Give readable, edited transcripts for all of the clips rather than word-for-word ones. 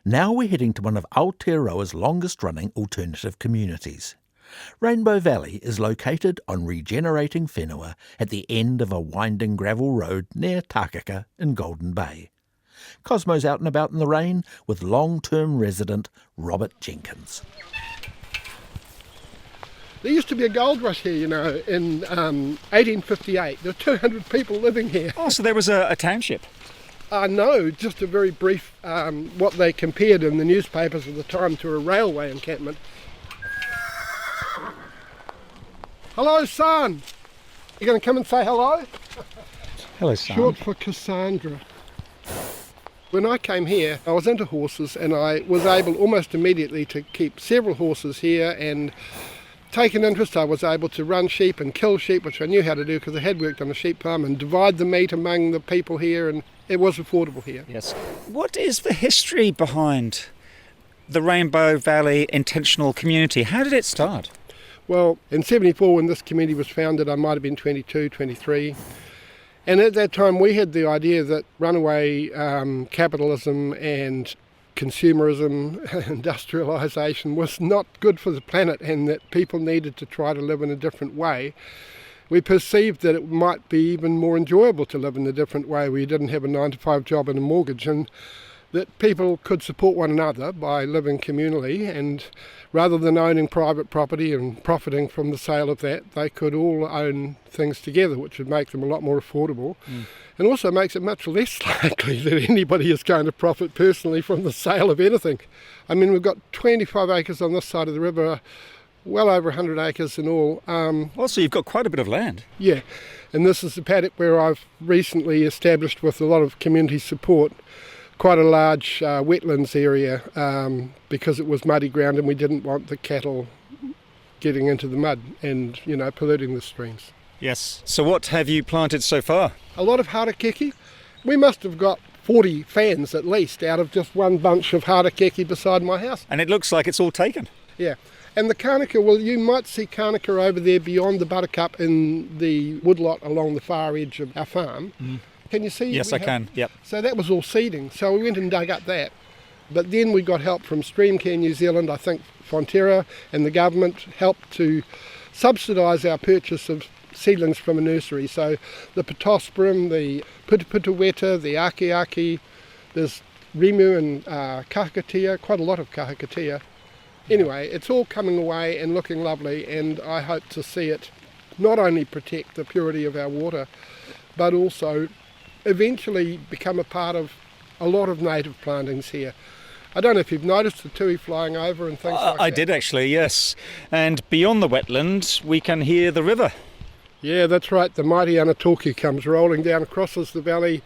Now we're heading to one of Aotearoa's longest-running alternative communities. Rainbow Valley is located on regenerating whenua at the end of a winding gravel road near Tākaka in Golden Bay. Cosmo's out and about in the rain with long-term resident Robert Jenkins. There used to be a gold rush here, in 1858. There were 200 people living here. Oh, so there was a township? No, just a very brief, what they compared in the newspapers at the time to a railway encampment. Hello, son. You going to come and say hello? Hello, son. Short for Cassandra. When I came here, I was into horses and I was able almost immediately to keep several horses here and take an interest. I was able to run sheep and kill sheep, which I knew how to do because I had worked on a sheep farm, and divide the meat among the people here, and it was affordable here. Yes. What is the history behind the Rainbow Valley Intentional Community? How did it start? Well, in 74 when this community was founded, I might have been 22, 23. And at that time we had the idea that runaway capitalism and consumerism, industrialisation was not good for the planet, and that people needed to try to live in a different way. We perceived that it might be even more enjoyable to live in a different way where you didn't have a 9-to-5 job and a mortgage, and that people could support one another by living communally, and rather than owning private property and profiting from the sale of that, they could all own things together, which would make them a lot more affordable. And also makes it much less likely that anybody is going to profit personally from the sale of anything. I mean, we've got 25 acres on this side of the river, well over 100 acres in all. Also, you've got quite a bit of land. Yeah, and this is the paddock where I've recently established, with a lot of community support, quite a large wetlands area because it was muddy ground and we didn't want the cattle getting into the mud and, polluting the streams. Yes. So what have you planted so far? A lot of harakeke. We must have got 40 fans at least out of just one bunch of harakeke beside my house. And it looks like it's all taken. Yeah. And the kānaka, well, you might see kānaka over there beyond the buttercup in the woodlot along the far edge of our farm. Can you see? Yes, I can. Yep. So that was all seeding. So we went and dug up that. But then we got help from Streamcare New Zealand. I think Fonterra and the government helped to subsidise our purchase of seedlings from a nursery. So the Pittosporum, the Putuputaweta, the Aki, there's Rimu and Kahakatea, quite a lot of Kahakatea. Anyway, it's all coming away and looking lovely, and I hope to see it not only protect the purity of our water, but also eventually become a part of a lot of native plantings here. I don't know if you've noticed the tui flying over and things like that. I did actually, yes. And beyond the wetlands, we can hear the river. Yeah, that's right. The mighty Anatoki comes rolling down, crosses the valley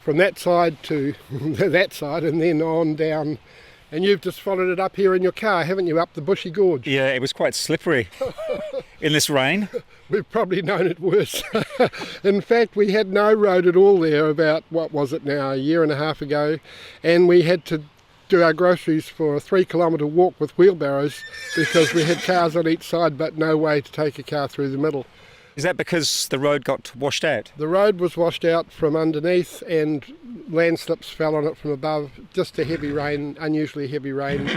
from that side to that side, and then on down. And you've just followed it up here in your car, haven't you, up the bushy gorge? Yeah, it was quite slippery in this rain. We've probably known it worse. In fact, we had no road at all there about, a year and a half ago, and we had to do our groceries for a 3-kilometre walk with wheelbarrows because we had cars on each side but no way to take a car through the middle. Is that because the road got washed out? The road was washed out from underneath and landslips fell on it from above. Just a heavy rain, unusually heavy rain.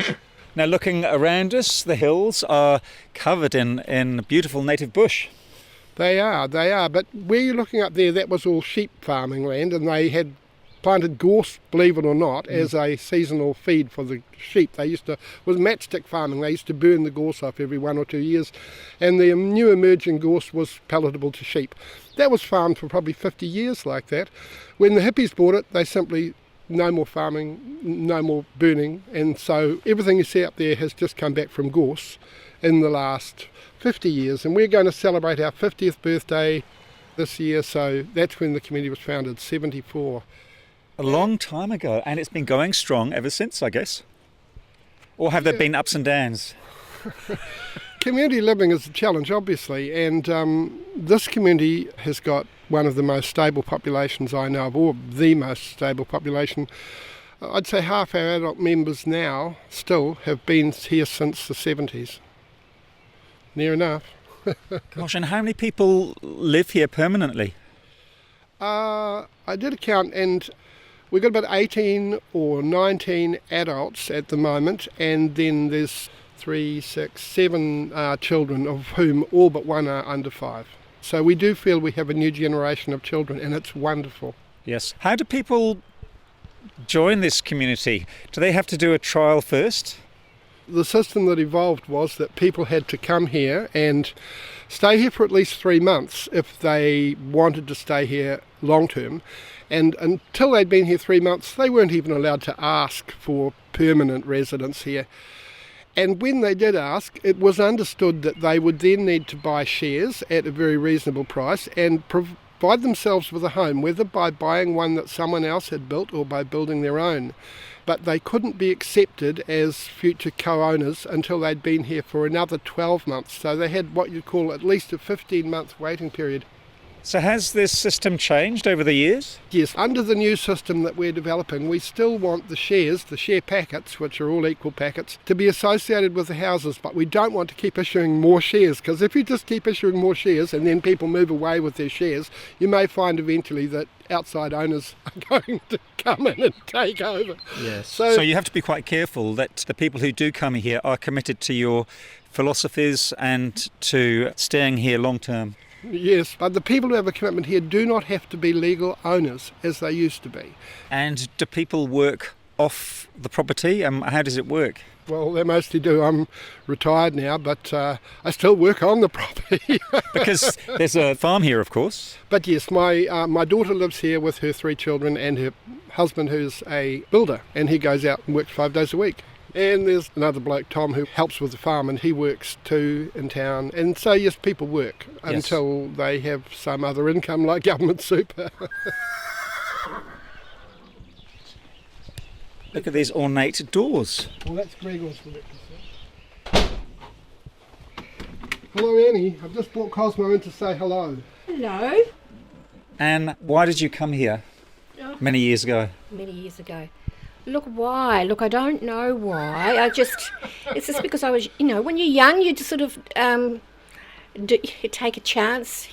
Now, looking around us, the hills are covered in beautiful native bush. They are. But where you're looking up there, that was all sheep farming land, and they had planted gorse, believe it or not, as a seasonal feed for the sheep. It was matchstick farming. They used to burn the gorse off every 1 or 2 years, and the new emerging gorse was palatable to sheep. That was farmed for probably 50 years like that. When the hippies bought it, they simply, no more farming, no more burning, and so everything you see up there has just come back from gorse in the last 50 years, and we're going to celebrate our 50th birthday this year, so that's when the community was founded, 74. A long time ago, and it's been going strong ever since, I guess. Or have there been ups and downs? Community living is a challenge, obviously, and this community has got one of the most stable populations I know of, or the most stable population. I'd say half our adult members now still have been here since the 70s. Near enough. Gosh, and how many people live here permanently? I did a count, and We've got about 18 or 19 adults at the moment, and then there's 3, 6, 7 children, of whom all but one are under 5. So we do feel we have a new generation of children, and it's wonderful. Yes. How do people join this community? Do they have to do a trial first? The system that evolved was that people had to come here and stay here for at least 3 months if they wanted to stay here long term. And until they'd been here 3 months, they weren't even allowed to ask for permanent residence here. And when they did ask, it was understood that they would then need to buy shares at a very reasonable price and provide themselves with a home, whether by buying one that someone else had built or by building their own. But they couldn't be accepted as future co-owners until they'd been here for another 12 months. So they had what you'd call at least a 15-month waiting period. So has this system changed over the years? Yes, under the new system that we're developing, we still want the shares, the share packets, which are all equal packets, to be associated with the houses, but we don't want to keep issuing more shares, because if you just keep issuing more shares and then people move away with their shares, you may find eventually that outside owners are going to come in and take over. Yes. So you have to be quite careful that the people who do come here are committed to your philosophies and to staying here long term. Yes, but the people who have a commitment here do not have to be legal owners as they used to be. And do people work off the property? How does it work? Well, they mostly do. I'm retired now, but I still work on the property. Because there's a farm here, of course. But yes, my daughter lives here with her 3 children and her husband, who's a builder, and he goes out and works 5 days a week. And there's another bloke, Tom, who helps with the farm, and he works too in town. And so, yes, people work until they have some other income like government super. Look at these ornate doors. Well, that's Gregor's for breakfast. Hello, Annie. I've just brought Cosmo in to say hello. Hello. And why did you come here many years ago? Many years ago. Look, why? Look, I don't know why. It's just because I was, when you're young, you just sort of you take a chance,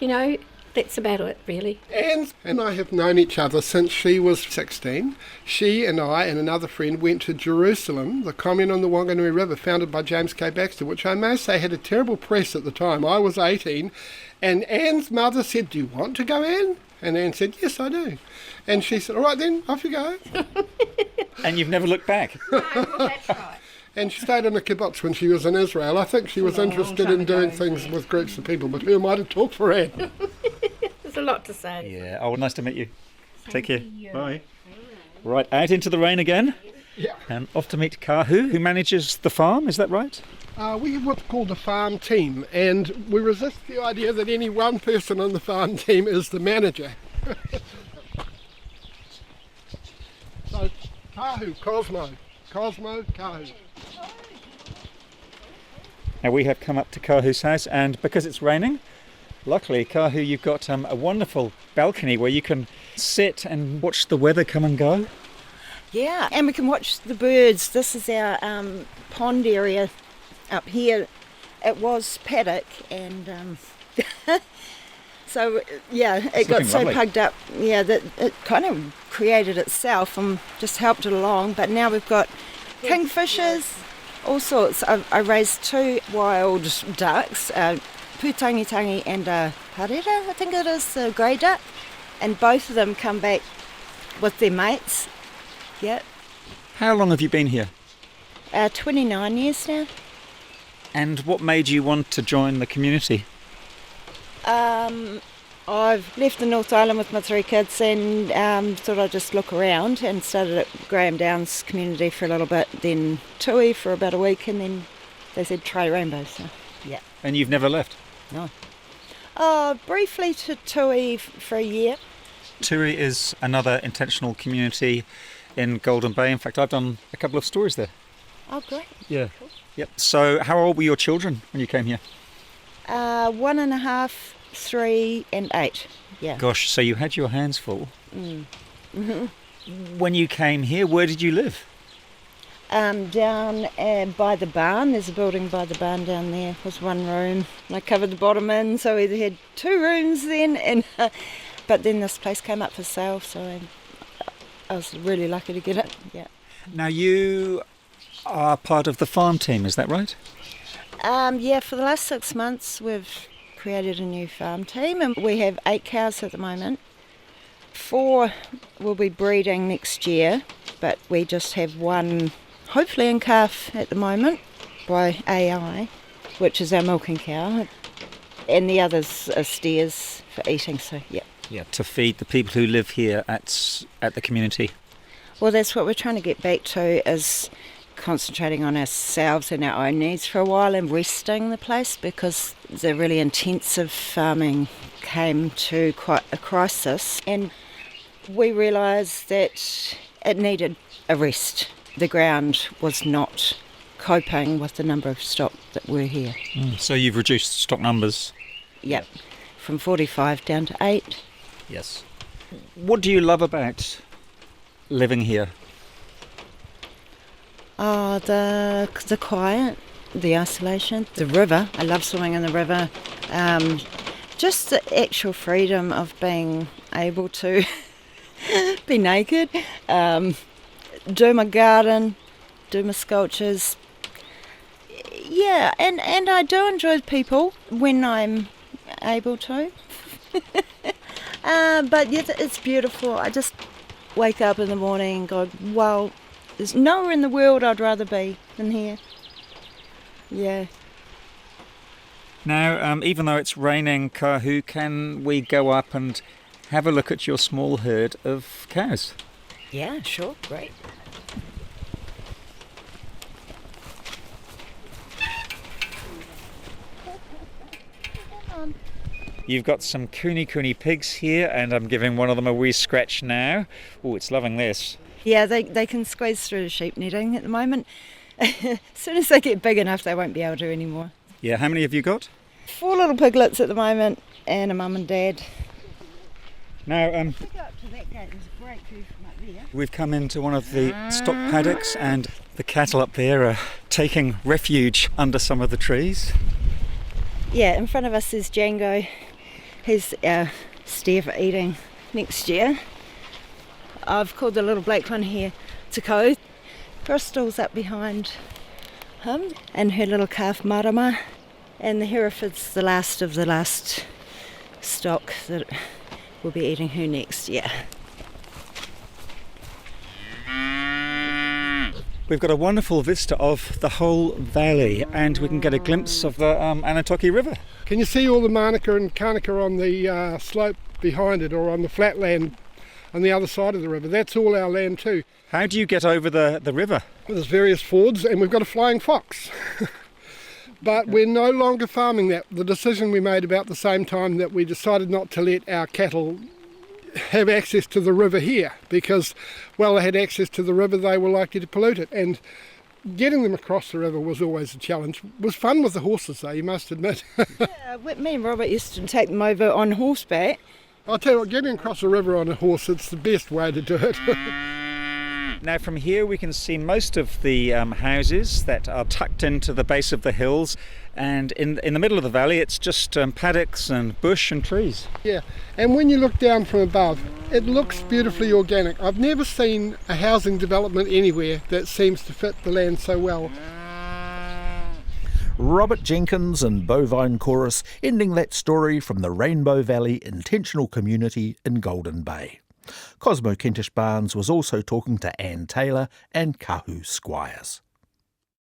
That's about it, really. Anne and I have known each other since she was 16. She and I and another friend went to Jerusalem, the Commune on the Wanganui River, founded by James K. Baxter, which I may say had a terrible press at the time. I was 18, and Anne's mother said, "Do you want to go, Anne?" And Anne said, "Yes, I do." And she said, "All right then, off you go." And you've never looked back? No, well, that's right. And she stayed in a kibbutz when she was in Israel. I think she was interested in doing things with groups of people, but who am I to talk for Anne? There's a lot to say. Yeah. Oh, nice to meet you. Take care. you. Bye. Right, out into the rain again. Yeah. And off to meet Kahu, who manages the farm, is that right? We have what's called a farm team, and we resist the idea that any one person on the farm team is the manager. So, Kahu, Cosmo, Kahu. Now we have come up to Kahu's house, and because it's raining, luckily, Kahu, you've got a wonderful balcony where you can sit and watch the weather come and go. Yeah, and we can watch the birds. This is our pond area up here. It was paddock, and so yeah, it got so lovely. plugged up. Yeah, that it kind of created itself and just helped it along. But now we've got kingfishers, all sorts. I raised 2 wild ducks, putangitangi and a harera, I think it is, a grey duck, and both of them come back with their mates. Yeah. How long have you been here? 29 years now. And what made you want to join the community? I've left the North Island with my 3 kids and thought I'd just look around, and started at Graham Downs community for a little bit, then Tui for about a week, and then they said try Rainbow, so yeah. And you've never left? No. Briefly to Tui for a year. Turi is another intentional community in Golden Bay. In fact, I've done a couple of stories there. Oh, great. Yeah. Yep. So how old were your children when you came here? 1.5, 3 and 8. Yeah. Gosh, so you had your hands full. Mm-hmm. When you came here, where did you live? Down by the barn. There's a building by the barn down there. It was 1 room. And I covered the bottom in, so we had 2 rooms then. And but then this place came up for sale, so I was really lucky to get it. Yeah. Now you are part of the farm team, is that right? Yeah, for the last 6 months we've created a new farm team and we have 8 cows at the moment. 4 will be breeding next year, but we just have 1 hopefully in calf at the moment by AI, which is our milking cow, and the others are steers for eating, so yeah. Yeah, to feed the people who live here at the community. Well, that's what we're trying to get back to, is concentrating on ourselves and our own needs for a while and resting the place, because the really intensive farming came to quite a crisis and we realised that it needed a rest. The ground was not coping with the number of stock that were here. So you've reduced stock numbers? Yep, from 45 down to 8. Yes. What do you love about living here? Oh, the quiet, the isolation, the river. I love swimming in the river. Just the actual freedom of being able to be naked, do my garden, do my sculptures. Yeah, and I do enjoy people when I'm able to. But yeah, it's beautiful. I just wake up in the morning and go, well, there's nowhere in the world I'd rather be than here. Yeah. Now, even though it's raining, Kahu, can we go up and have a look at your small herd of cows? Yeah, sure, great. You've got some kuni pigs here, and I'm giving one of them a wee scratch now. Oh, it's loving this. Yeah, they can squeeze through the sheep netting at the moment. As soon as they get big enough, they won't be able to anymore. Yeah, how many have you got? 4 little piglets at the moment, and a mum and dad. Now, Go up to that gate, there's a great view from up there. we've come into one of the stock paddocks, and the cattle up there are taking refuge under some of the trees. Yeah, in front of us is Django. He's our steer for eating next year. I've called the little black one here Tākaka. Bristol's up behind him, and her little calf Marama. And the Hereford's the last of the last stock that will be eating her next year. We've got a wonderful vista of the whole valley, and we can get a glimpse of the Anatoki River. Can you see all the Mānaka and Kānaka on the slope behind it, or on the flat land on the other side of the river? That's all our land too. How do you get over the river? There's various fords, and we've got a flying fox. But we're no longer farming that. The decision we made about the same time that we decided not to let our cattle have access to the river here, because while they had access to the river, they were likely to pollute it. And getting them across the river was always a challenge. It was fun with the horses though, you must admit. Yeah, me and Robert used to take them over on horseback. I'll tell you what, getting across the river on a horse, it's the best way to do it. Now from here we can see most of the houses that are tucked into the base of the hills, and in the middle of the valley it's just paddocks and bush and trees. Yeah, and when you look down from above, it looks beautifully organic. I've never seen a housing development anywhere that seems to fit the land so well. Robert Jenkins and Bovine Chorus ending that story from the Rainbow Valley Intentional Community in Golden Bay. Cosmo Kentish Barnes was also talking to Anne Taylor and Kahu Squires.